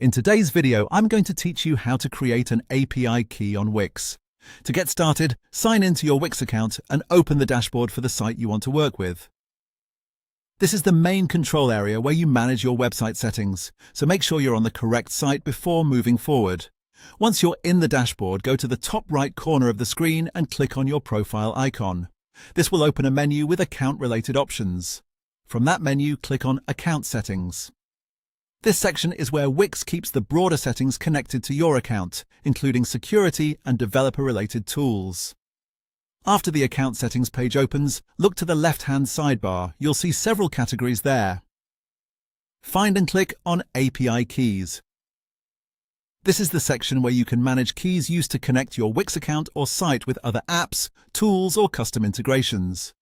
In today's video, I'm going to teach you how to create an API key on Wix. To get started, sign into your Wix account and open the dashboard for the site you want to work with. This is the main control area where you manage your website settings, so make sure you're on the correct site before moving forward. Once you're in the dashboard, go to the top right corner of the screen and click on your profile icon. This will open a menu with account-related options. From that menu, click on Account Settings. This section is where Wix keeps the broader settings connected to your account, including security and developer-related tools. After the Account Settings page opens, look to the left-hand sidebar. You'll see several categories there. Find and click on API Keys. This is the section where you can manage keys used to connect your Wix account or site with other apps, tools, or custom integrations.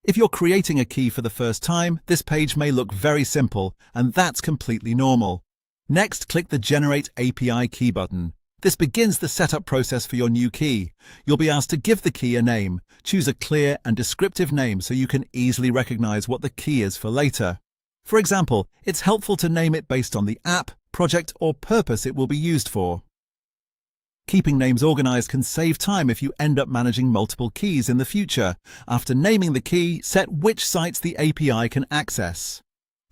If you're creating a key for the first time, this page may look very simple, and that's completely normal. Next, click the Generate API Key button. This begins the setup process for your new key. You'll be asked to give the key a name. Choose a clear and descriptive name so you can easily recognize what the key is for later. For example, it's helpful to name it based on the app, project, or purpose it will be used for. Keeping names organized can save time if you end up managing multiple keys in the future. After naming the key, set which sites the API can access.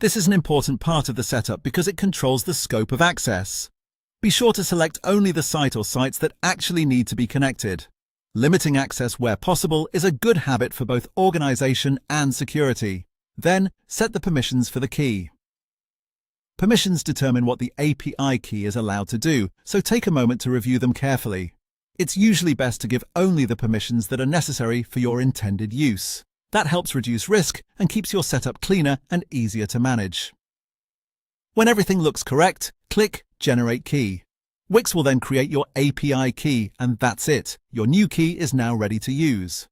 This is an important part of the setup because it controls the scope of access. Be sure to select only the site or sites that actually need to be connected. Limiting access where possible is a good habit for both organization and security. Then, set the permissions for the key. Permissions determine what the API key is allowed to do, so take a moment to review them carefully. It's usually best to give only the permissions that are necessary for your intended use. That helps reduce risk and keeps your setup cleaner and easier to manage. When everything looks correct, click Generate Key. Wix will then create your API key, and that's it. Your new key is now ready to use.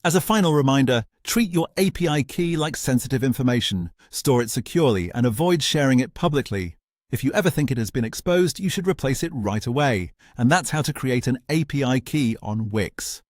As a final reminder, treat your API key like sensitive information. Store it securely and avoid sharing it publicly. If you ever think it has been exposed, you should replace it right away. And that's how to create an API key on Wix.